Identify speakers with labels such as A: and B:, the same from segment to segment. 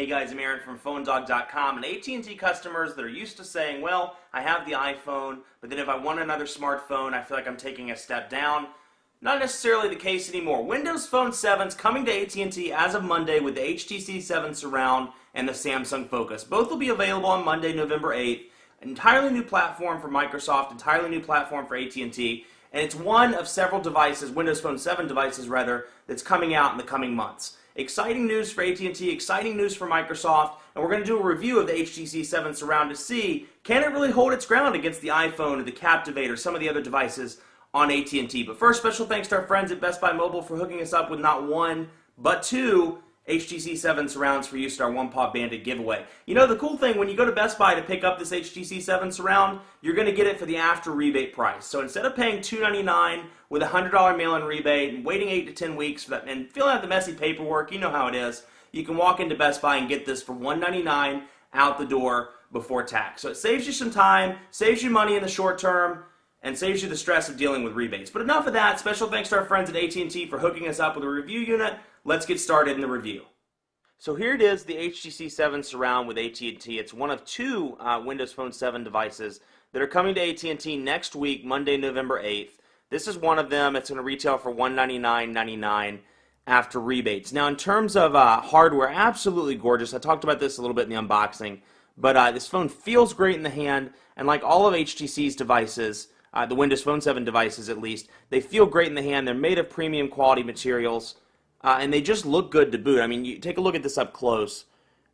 A: Hey guys, I'm Aaron from PhoneDog.com, and AT&T customers that are used to saying, well, I have the iPhone, but then if I want another smartphone, I feel like I'm taking a step down. Not necessarily the case anymore. Windows Phone 7 is coming to AT&T as of Monday with the HTC 7 Surround and the Samsung Focus. Both will be available on Monday, November 8th. An entirely new platform for Microsoft, entirely new platform for AT&T, and it's one of several devices, Windows Phone 7 devices rather, that's coming out in the coming months. Exciting news for AT&T, exciting news for Microsoft, and we're going to do a review of the HTC 7 Surround to see, can it really hold its ground against the iPhone or the Captivate or some of the other devices on AT&T. But first, special thanks to our friends at Best Buy Mobile for hooking us up with not one, but two HTC 7 Surrounds for use in our One Paw Bandit giveaway. You know, the cool thing, when you go to Best Buy to pick up this HTC 7 Surround, you're going to get it for the after rebate price. So instead of paying $299 with a $100 mail-in rebate and waiting 8 to 10 weeks for that, and filling out the messy paperwork, you know how it is, you can walk into Best Buy and get this for $199 out the door before tax. So it saves you some time, saves you money in the short term, and saves you the stress of dealing with rebates. But enough of that. Special thanks to our friends at AT&T for hooking us up with a review unit. Let's get started in the review. So here it is, the HTC 7 Surround with AT&T. It's one of two Windows Phone 7 devices that are coming to AT&T next week, Monday, November 8th. This is one of them. It's going to retail for $199.99 after rebates. Now, in terms of hardware, absolutely gorgeous. I talked about this a little bit in the unboxing, but this phone feels great in the hand, and like all of HTC's devices, the Windows Phone 7 devices at least, they feel great in the hand. They're made of premium quality materials, and they just look good to boot. I mean, you take a look at this up close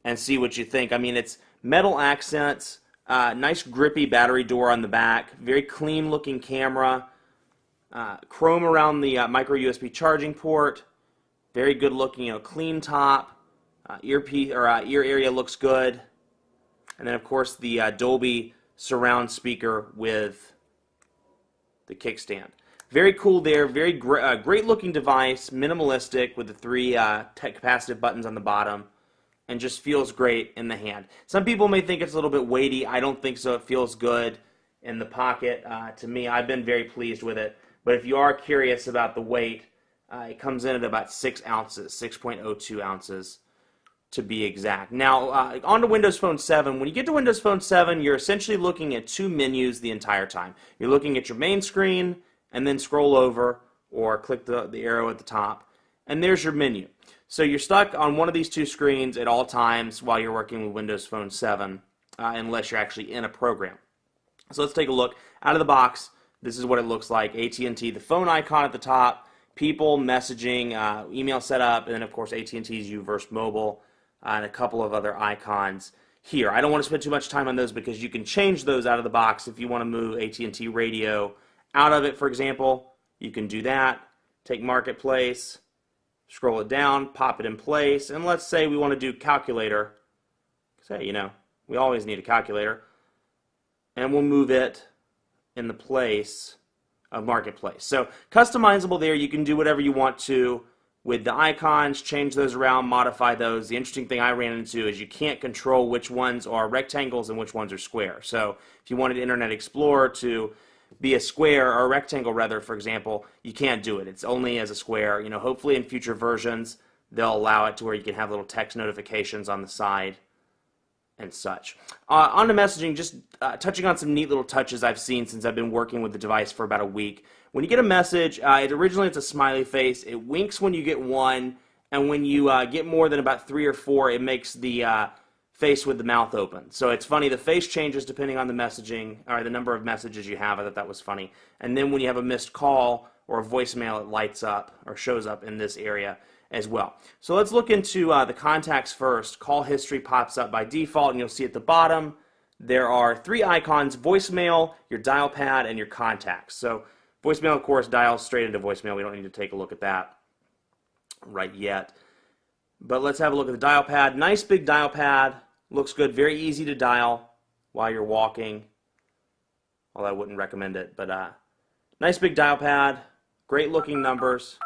A: and see what you think. I mean, it's metal accents, nice grippy battery door on the back, very clean looking camera, chrome around the micro USB charging port, very good looking, clean top, ear area looks good, and then of course the Dolby surround speaker with the kickstand. Very cool there, very great looking device, minimalistic with the three capacitive buttons on the bottom, and just feels great in the hand. Some people may think it's a little bit weighty. I don't think so. It feels good in the pocket. To me, I've been very pleased with it. But if you are curious about the weight, it comes in at about 6 ounces, 6.02 ounces to be exact. Now, on to Windows Phone 7. When you get to Windows Phone 7, you're essentially looking at two menus the entire time. You're looking at your main screen, and then scroll over or click the arrow at the top, and there's your menu. So you're stuck on one of these two screens at all times while you're working with Windows Phone 7, unless you're actually in a program. So let's take a look. Out of the box, this is what it looks like. AT&T, the phone icon at the top, people, messaging, email setup, and then of course AT&T's UVerse Mobile, and a couple of other icons here. I don't want to spend too much time on those because you can change those out of the box if you want to move AT&T Radio out of it, for example. You can do that. Take Marketplace, scroll it down, pop it in place, and let's say we want to do calculator. Say, we always need a calculator. And we'll move it in the place of Marketplace. So customizable there. You can do whatever you want to with the icons, change those around, modify those. The interesting thing I ran into is you can't control which ones are rectangles and which ones are square. So if you wanted Internet Explorer to be a square, or a rectangle rather, for example, you can't do it. It's only as a square. Hopefully in future versions they'll allow it to where you can have little text notifications on the side and such. On to messaging, just touching on some neat little touches I've seen since I've been working with the device for about a week. When you get a message, originally it's a smiley face. It winks when you get one, and when you get more than about 3 or 4, it makes the face with the mouth open. So it's funny, the face changes depending on the messaging, or the number of messages you have. I thought that was funny. And then when you have a missed call or a voicemail, it lights up or shows up in this area as well. So let's look into the contacts first. Call history pops up by default, and you'll see at the bottom there are 3 icons: voicemail, your dial pad, and your contacts. So voicemail, of course, dials straight into voicemail. We don't need to take a look at that right yet. But let's have a look at the dial pad. Nice big dial pad. Looks good. Very easy to dial while you're walking. Although I wouldn't recommend it. But nice big dial pad. Great looking numbers.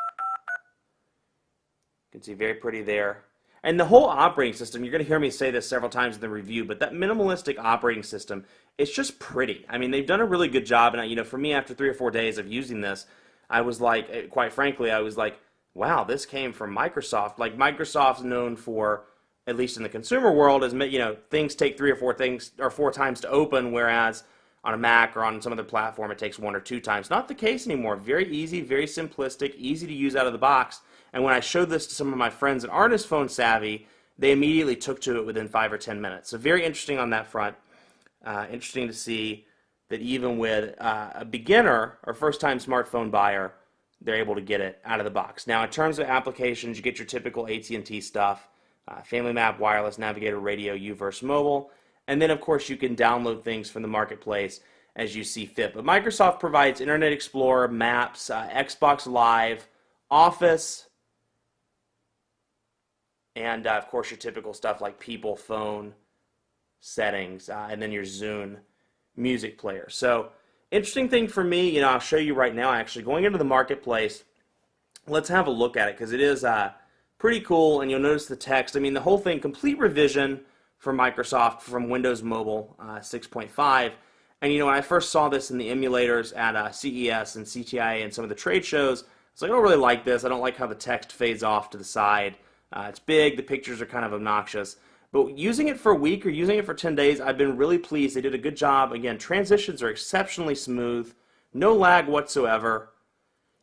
A: You can see very pretty there. And the whole operating system, you're going to hear me say this several times in the review, but that minimalistic operating system, it's just pretty. I mean, they've done a really good job. And, for me, after 3 or 4 days of using this, I was like, quite frankly, I was like, wow, this came from Microsoft. Like, Microsoft's known for at least in the consumer world, is things take 4 times to open, whereas on a Mac or on some other platform it takes 1 or 2 times. Not the case anymore. Very easy, very simplistic, easy to use out of the box. And when I showed this to some of my friends that aren't as phone savvy, they immediately took to it within 5 or 10 minutes. So very interesting on that front. Interesting to see that even with a beginner or first-time smartphone buyer, they're able to get it out of the box. Now, in terms of applications, you get your typical AT&T stuff, Family Map, Wireless, Navigator, Radio, UVerse Mobile, and then, of course, you can download things from the marketplace as you see fit. But Microsoft provides Internet Explorer, Maps, Xbox Live, Office, and, of course, your typical stuff like People, Phone, Settings, and then your Zune music player. So, interesting thing for me, I'll show you right now, actually, going into the marketplace, let's have a look at it, because it is pretty cool, and you'll notice the text. I mean, the whole thing, complete revision for Microsoft from Windows Mobile 6.5. And, when I first saw this in the emulators at CES and CTIA and some of the trade shows, I was like, I don't really like this. I don't like how the text fades off to the side. It's big. The pictures are kind of obnoxious. But using it for a week or using it for 10 days, I've been really pleased. They did a good job. Again, transitions are exceptionally smooth. No lag whatsoever.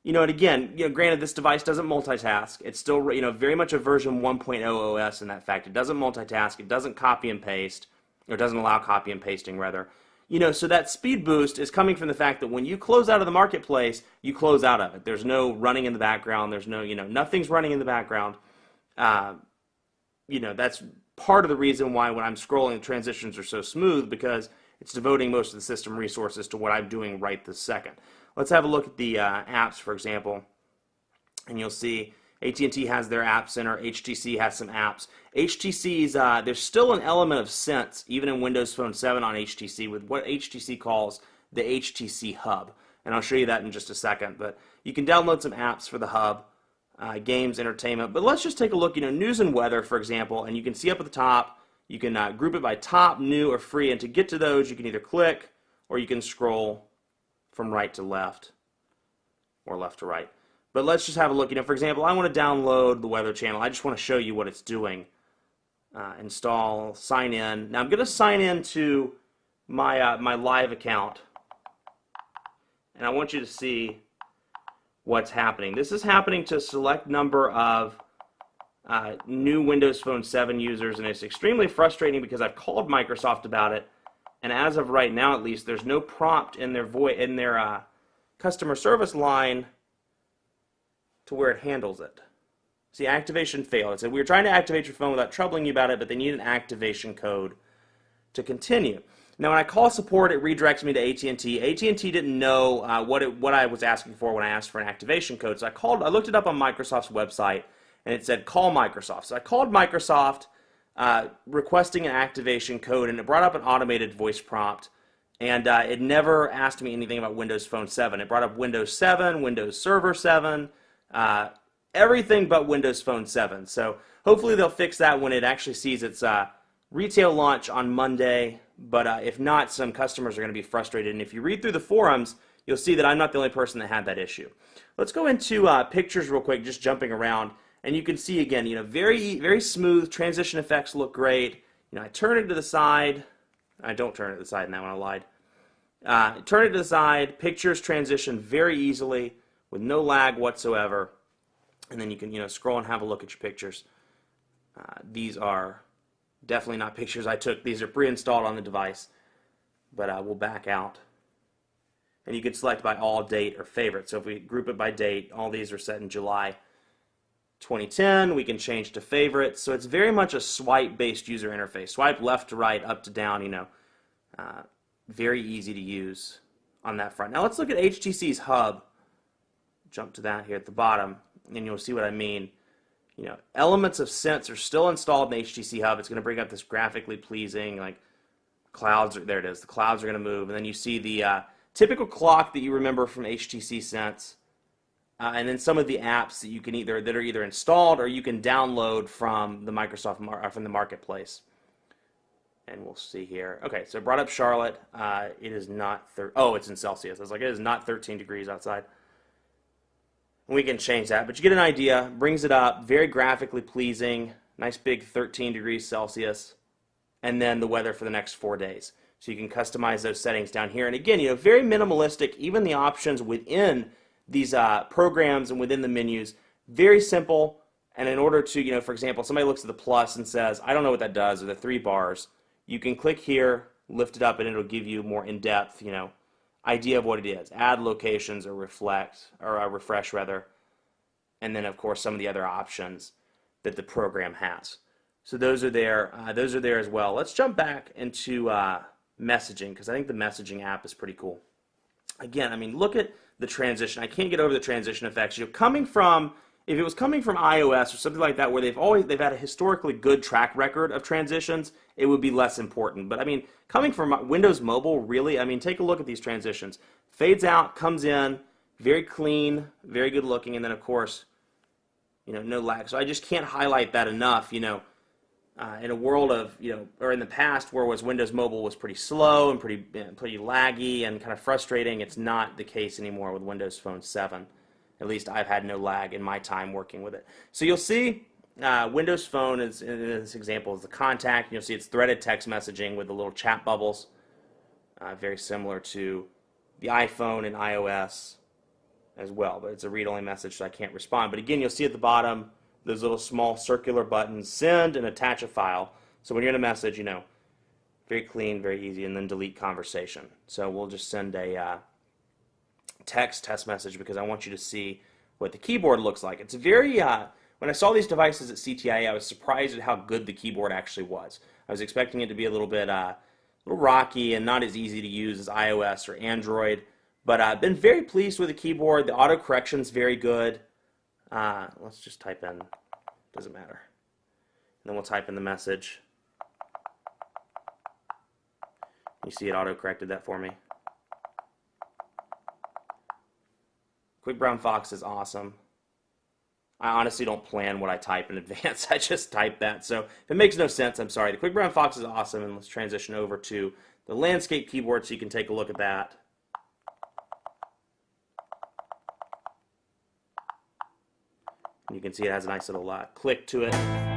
A: And again, granted, this device doesn't multitask. It's still, very much a version 1.0 OS in that fact. It doesn't multitask. It doesn't copy and paste, or doesn't allow copy and pasting, rather. So that speed boost is coming from the fact that when you close out of the marketplace, you close out of it. There's no running in the background. There's no, nothing's running in the background. That's part of the reason why when I'm scrolling, the transitions are so smooth, because it's devoting most of the system resources to what I'm doing right this second. Let's have a look at the apps, for example, and you'll see AT&T has their App Center. HTC has some apps. HTC's, there's still an element of sense, even in Windows Phone 7 on HTC, with what HTC calls the HTC Hub. And I'll show you that in just a second. But you can download some apps for the Hub, games, entertainment. But let's just take a look, news and weather, for example, and you can see up at the top, you can group it by top, new, or free. And to get to those, you can either click or you can scroll from right to left or left to right. But let's just have a look. For example, I want to download the Weather Channel. I just want to show you what it's doing. Install, sign in. Now I'm going to sign in to my my live account, and I want you to see what's happening. This is happening to a select number of new Windows Phone 7 users, and it's extremely frustrating because I've called Microsoft about it, and as of right now, at least, there's no prompt in their customer service line to where it handles it. See, activation failed. It said, we were trying to activate your phone without troubling you about it, but they need an activation code to continue. Now, when I call support, it redirects me to AT&T. AT&T didn't know what I was asking for when I asked for an activation code. So I looked it up on Microsoft's website, and it said, call Microsoft. So I called Microsoft requesting an activation code, and it brought up an automated voice prompt. And it never asked me anything about Windows Phone 7. It brought up Windows 7, Windows Server 7, everything but Windows Phone 7. So hopefully they'll fix that when it actually sees its retail launch on Monday. But if not, some customers are going to be frustrated. And if you read through the forums, you'll see that I'm not the only person that had that issue. Let's go into pictures real quick, just jumping around. And you can see again, very, very smooth. Transition effects look great. I turn it to the side. I don't turn it to the side in that one, I lied. Turn it to the side. Pictures transition very easily with no lag whatsoever. And then you can, scroll and have a look at your pictures. These are definitely not pictures I took. These are pre-installed on the device. But we'll back out. And you can select by all, date, or favorite. So if we group it by date, all these are set in July 2010. We can change to favorites. So it's very much a swipe-based user interface. Swipe left to right, up to down, very easy to use on that front. Now let's look at HTC's Hub. Jump to that here at the bottom, and you'll see what I mean. Elements of sense are still installed in the HTC Hub. It's going to bring up this graphically pleasing, like clouds. There it is. The clouds are going to move, and then you see the typical clock that you remember from HTC Sense, and then some of the apps that you can that are either installed or you can download from the from the marketplace. And we'll see here. Okay, so I brought up Charlotte. It is not it's in Celsius. I was like, it is not 13 degrees outside. We can change that, but you get an idea. Brings it up, very graphically pleasing. nice big 13 degrees Celsius, and then the weather for the next 4 days. So you can customize those settings down here. And again, very minimalistic. Even the options within these programs and within the menus, very simple. And in order to, for example, somebody looks at the plus and says, I don't know what that does, or the 3 bars, you can click here, lift it up, and it'll give you more in-depth, idea of what it is. Add locations or refresh rather. And then, of course, some of the other options that the program has. So those are there. Those are there as well. Let's jump back into messaging, because I think the messaging app is pretty cool. Again, look at the transition. I can't get over the transition effects. If it was coming from iOS or something like that, where they've had a historically good track record of transitions, it would be less important. But coming from Windows Mobile, really, take a look at these transitions. Fades out, comes in, very clean, very good looking, and then of course, no lag. So I just can't highlight that enough. In a world of or in the past where Windows Mobile was pretty slow and pretty laggy and kind of frustrating, it's not the case anymore with Windows Phone 7. At least I've had no lag in my time working with it. So you'll see Windows Phone is, in this example, is the contact. You'll see it's threaded text messaging with the little chat bubbles, very similar to the iPhone and iOS as well. But it's a read-only message, so I can't respond. But again, you'll see at the bottom those little small circular buttons, send and attach a file. So when you're in a message, very clean, very easy, and then delete conversation. So we'll just send a text test message because I want you to see what the keyboard looks like. It's very, when I saw these devices at CTIA, I was surprised at how good the keyboard actually was. I was expecting it to be a little bit, little rocky and not as easy to use as iOS or Android, but I've been very pleased with the keyboard. The auto correction's very good. Let's just type in, doesn't matter. And then we'll type in the message. You see it auto corrected that for me. Quick Brown Fox is awesome. I honestly don't plan what I type in advance. I just type that. So if it makes no sense, I'm sorry. The Quick Brown Fox is awesome, and let's transition over to the landscape keyboard so you can take a look at that. You can see it has a nice little click to it.